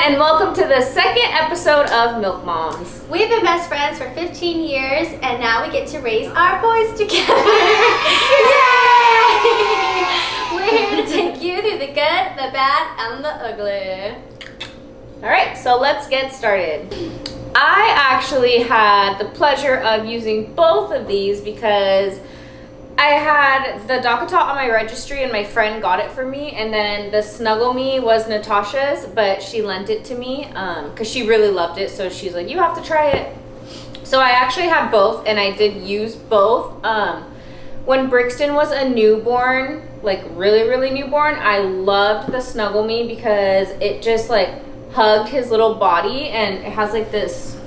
and welcome to the second episode of Milk Moms. We've been best friends for 15 years, and now we get to raise our boys together. Yay! We're here to take you through the good, the bad, and the ugly. All right, so let's get started. I actually had the pleasure of using both of these because I had the Dockatot on my registry and my friend got it for me, and then the Snuggle Me was Natasha's, but she lent it to me because she really loved it, so she's like, you have to try it. So I actually had both, and I did use both. When Brixton was a newborn, like really newborn, I loved the Snuggle Me because it just like hugged his little body, and it has like this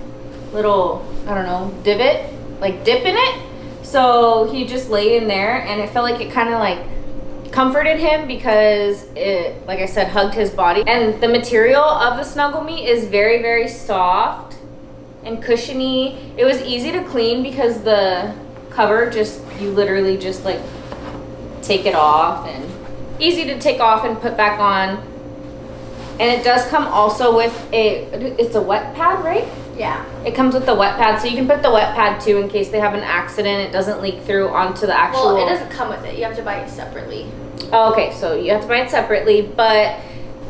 little, I don't know, divot, like dip in it. So he just laid in there, and it felt like it kind of like comforted him because it, like I said, hugged his body. And the material of the Snuggle Me is very soft and cushiony. It was easy to clean because the cover just, you literally just like take it off, and easy to take off and put back on. And it does come also with it's a wet pad, right? Yeah. It comes with the wet pad, so you can put the wet pad too in case they have an accident. It doesn't leak through onto the actual... Well, it doesn't come with it. You have to buy it separately. Oh, okay, so you have to buy it separately, but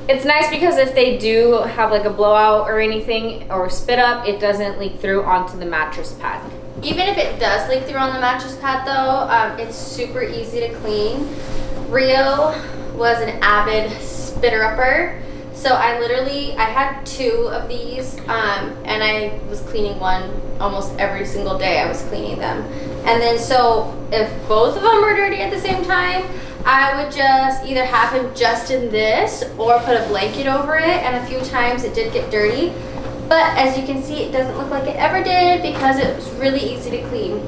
it's nice because if they do have like a blowout or anything or spit up, it doesn't leak through onto the mattress pad. Even if it does leak through on the mattress pad though, it's super easy to clean. Rio was an avid spitter-upper. So I had 2 of these, and I was cleaning one almost every single day. I was cleaning them. And then so if both of them were dirty at the same time, I would just either have him just in this or put a blanket over it, and a few times it did get dirty. But as you can see, it doesn't look like it ever did because it was really easy to clean.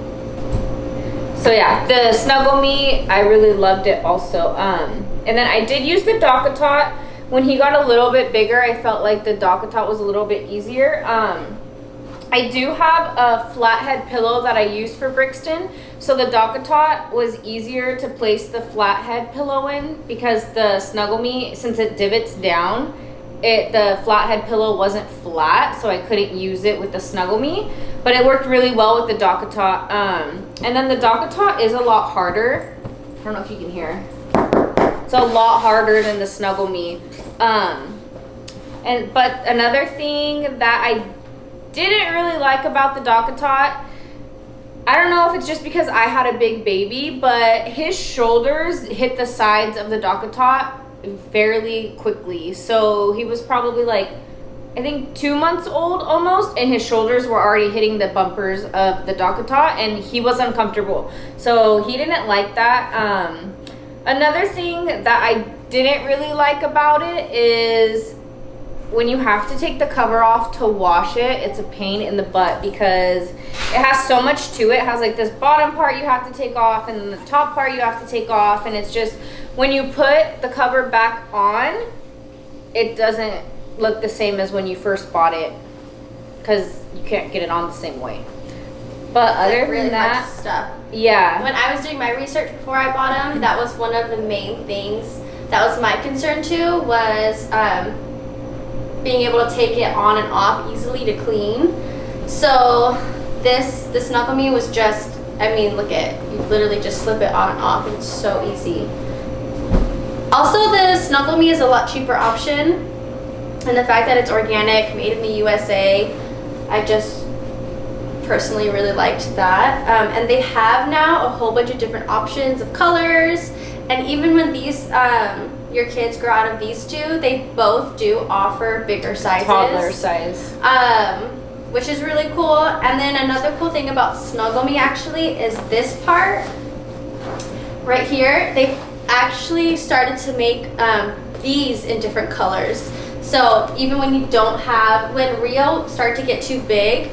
So yeah, the Snuggle Me, I really loved it also. And then I did use the Dockatot. When he got a little bit bigger, I felt like the Dockatot was a little bit easier. I do have a flathead pillow that I use for Brixton. So the Dockatot was easier to place the flathead pillow in because the Snuggle Me, since it divots down, the flathead pillow wasn't flat, so I couldn't use it with the Snuggle Me. But it worked really well with the Dockatot. And then the Dockatot is a lot harder. I don't know if you can hear. It's a lot harder than the Snuggle Me. But another thing that I didn't really like about the Dockatot, I don't know if it's just because I had a big baby, but his shoulders hit the sides of the Dockatot fairly quickly. So he was probably like, I think 2 months old almost, and his shoulders were already hitting the bumpers of the Dockatot, and he was uncomfortable. So he didn't like that. Another thing that I didn't really like about it is when you have to take the cover off to wash it, it's a pain in the butt because it has so much to it. It has like this bottom part you have to take off, and then the top part you have to take off, and it's just, when you put the cover back on, it doesn't look the same as when you first bought it because you can't get it on the same way. But other than that, stuff. Yeah. When I was doing my research before I bought them, that was one of the main things that was my concern too, was being able to take it on and off easily to clean. So the Snuggle Me was just, I mean, look at, you literally just slip it on and off, and it's so easy. Also, the Snuggle Me is a lot cheaper option, and the fact that it's organic, made in the USA, I just personally really liked that. And they have now a whole bunch of different options of colors, and even when these your kids grow out of these 2, they both do offer bigger sizes, toddler size, which is really cool. And then another cool thing about Snuggle Me actually is this part right here. They actually started to make these in different colors, so even when you don't have, when Rio started to get too big,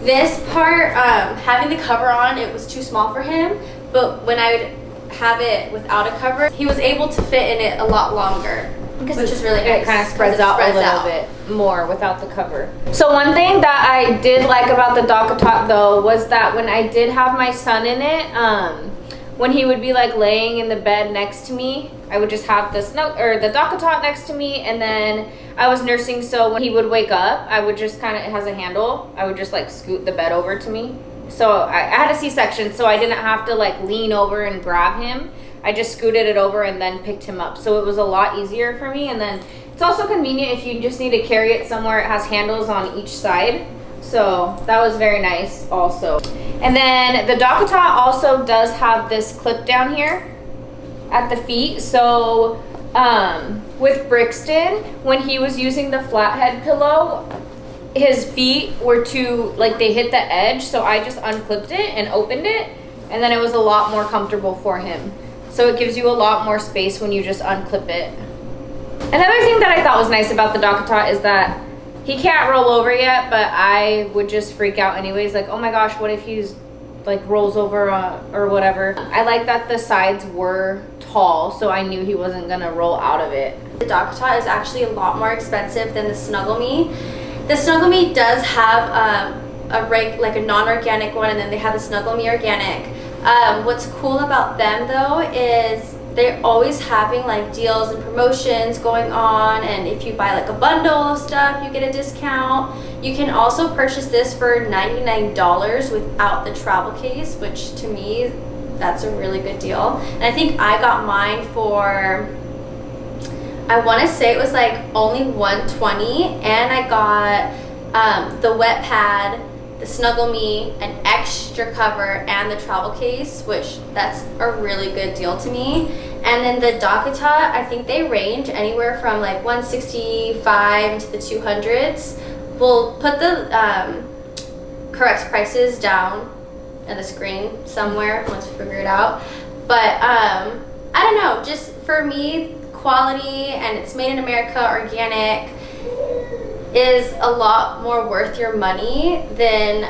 this part, having the cover on, it was too small for him, but when I would have it without a cover, he was able to fit in it a lot longer, which is really nice. It kind of spreads out a little bit more without the cover. So one thing that I did like about the Dockatot though was that when I did have my son in it, when he would be like laying in the bed next to me, I would just have the Dockatot next to me, and then I was nursing, so when he would wake up, I would just kind of, it has a handle, I would just like scoot the bed over to me. So I had a C-section, so I didn't have to like lean over and grab him. I just scooted it over and then picked him up. So it was a lot easier for me. And then it's also convenient if you just need to carry it somewhere. It has handles on each side. So that was very nice also. And then the Dockatot also does have this clip down here at the feet. So with Brixton, when he was using the flathead pillow, his feet were too, like they hit the edge. So I just unclipped it and opened it. And then it was a lot more comfortable for him. So it gives you a lot more space when you just unclip it. Another thing that I thought was nice about the Dockatot is that he can't roll over yet, but I would just freak out anyways. Like, oh my gosh, what if he's like rolls over or whatever. I like that the sides were tall, so I knew he wasn't gonna roll out of it. The Dockatot is actually a lot more expensive than the Snuggle Me. The Snuggle Me does have a non-organic one, and then they have the Snuggle Me Organic. What's cool about them though is they're always having like deals and promotions going on, and if you buy like a bundle of stuff you get a discount. You can also purchase this for $99 without the travel case, which to me that's a really good deal. And I think I got mine for, I want to say it was like only $120, and I got the wet pad, the Snuggle Me, an extra cover, and the travel case, which that's a really good deal to me. And then the Dockatot, I think they range anywhere from like $165 into the 200s. We'll put the correct prices down on the screen somewhere once we figure it out. But I don't know, just for me, quality, and it's made in America, organic, is a lot more worth your money than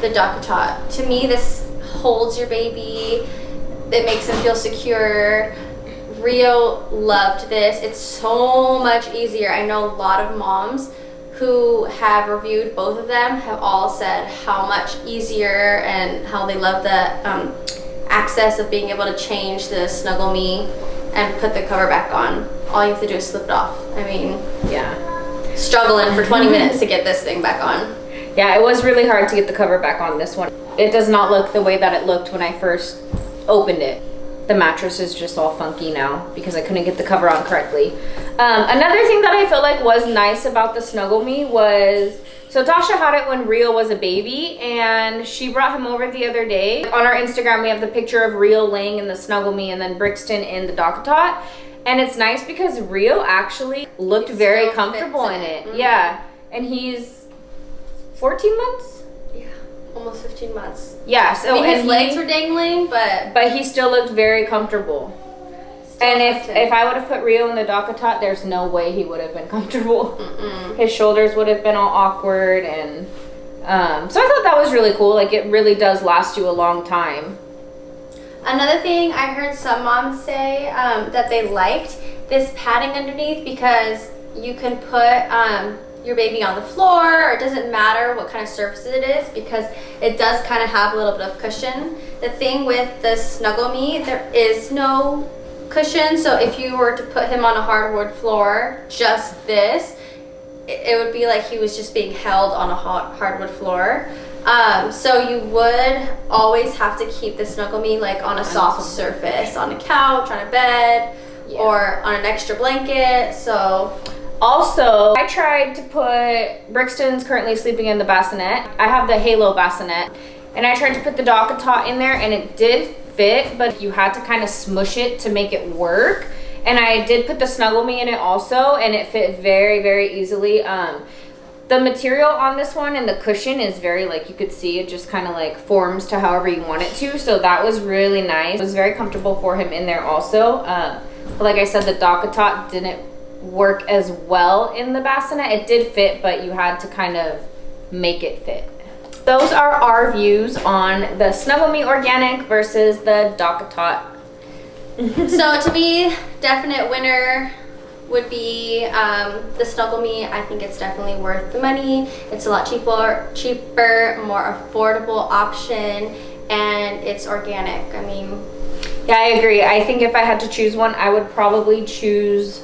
the Dockatot. To me, this holds your baby. It makes them feel secure. Rio loved this. It's so much easier. I know a lot of moms who have reviewed both of them have all said how much easier and how they love the access of being able to change the Snuggle Me and put the cover back on. All you have to do is slip it off. I mean, yeah. Struggling for 20 minutes to get this thing back on. Yeah, it was really hard to get the cover back on this one. It does not look the way that it looked when I first opened it. The mattress is just all funky now because I couldn't get the cover on correctly. Another thing that I felt like was nice about the Snuggle Me was, so Tasha had it when Rio was a baby, and she brought him over the other day. On our Instagram, we have the picture of Rio laying in the Snuggle Me and then Brixton in the Dockatot. And it's nice because Rio actually looked very comfortable in it. Mm-hmm. Yeah, and he's 14 months? Almost 15 months. Yeah, so I mean, his legs were dangling, but he still looked very comfortable. And if I would have put Rio in the Dockatot, there's no way he would have been comfortable. His shoulders would have been all awkward, and so I thought that was really cool. Like, it really does last you a long time. Another thing I heard some moms say that they liked this padding underneath, because you can put your baby on the floor, or it doesn't matter what kind of surface it is, because it does kind of have a little bit of cushion. The thing with the Snuggle Me, there is no cushion, so if you were to put him on a hardwood floor, just this, it would be like he was just being held on a hardwood floor. So you would always have to keep the Snuggle Me like on a soft surface, on a couch, on a bed, or on an extra blanket. So also, I tried to put, Brixton's currently sleeping in the bassinet. I have the Halo bassinet, and I tried to put the Dockatot in there, and it did fit, but you had to kind of smush it to make it work. And I did put the Snuggle Me in it also, and it fit very, very easily. The material on this one and the cushion is very, like, you could see it just kind of like forms to however you want it to. So that was really nice. It was very comfortable for him in there also. But like I said, the Dockatot didn't work as well in the bassinet. It did fit, but you had to kind of make it fit. Those are our views on the Snuggle Me Organic versus the Dockatot. So to me, definite winner would be the Snuggle Me. I think it's definitely worth the money. It's a lot cheaper, more affordable option, and it's organic. I mean, yeah, I agree. I think if I had to choose one, I would probably choose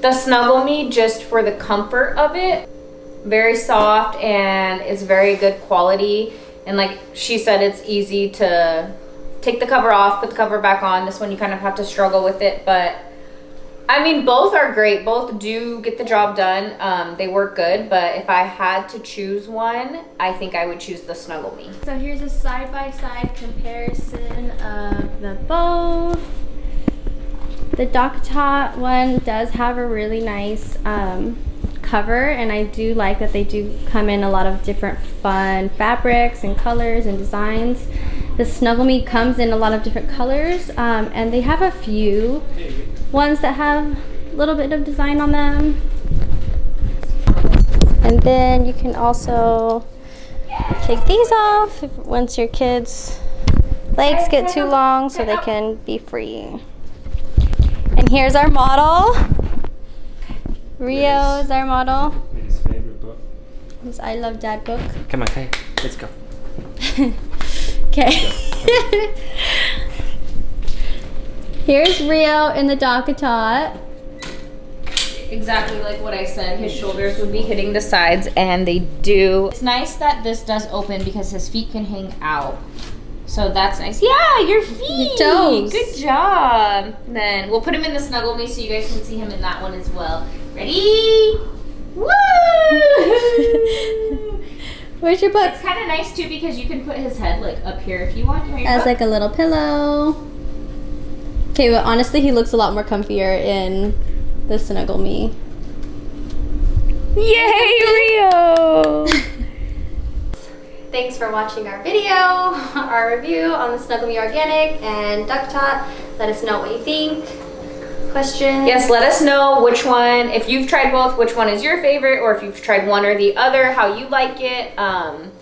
the Snuggle Me just for the comfort of it. Very soft and it's very good quality. And like she said, it's easy to take the cover off, put the cover back on. This one you kind of have to struggle with it, but I mean, both are great. Both do get the job done. They work good, but if I had to choose one, I think I would choose the Snuggle Me. so here's a side-by-side comparison of the both. The Dockatot one does have a really nice cover, and I do like that they do come in a lot of different fun fabrics and colors and designs. The Snuggle Me comes in a lot of different colors, and they have a few ones that have a little bit of design on them. And then you can also take these off once your kids' legs get too long so they can be free. And here's our model. Rio is our model. His favorite book. His I Love Dad book. Come on, Kay. Let's go. Okay. Here's Rio in the Dockatot. Exactly like what I said. His shoulders would be hitting the sides, and they do. It's nice that this does open because his feet can hang out. So that's nice. Yeah, your feet. Your toes. Good job. Then we'll put him in the Snuggle Me so you guys can see him in that one as well. Ready? Woo! Where's your book? It's kind of nice too because you can put his head like up here if you want. You want your As book? like a little pillow. Okay, but honestly, he looks a lot more comfier in the Snuggle Me. Yay, Rio! Thanks for watching our video, our review on the Snuggle Me Organic and Dockatot. Let us know what you think. Questions? Yes, let us know which one, if you've tried both, which one is your favorite, or if you've tried one or the other, how you like it. And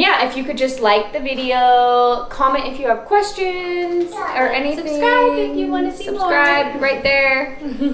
yeah, if you could just like the video, comment if you have questions or anything. Subscribe if you want to see more. Subscribe right there.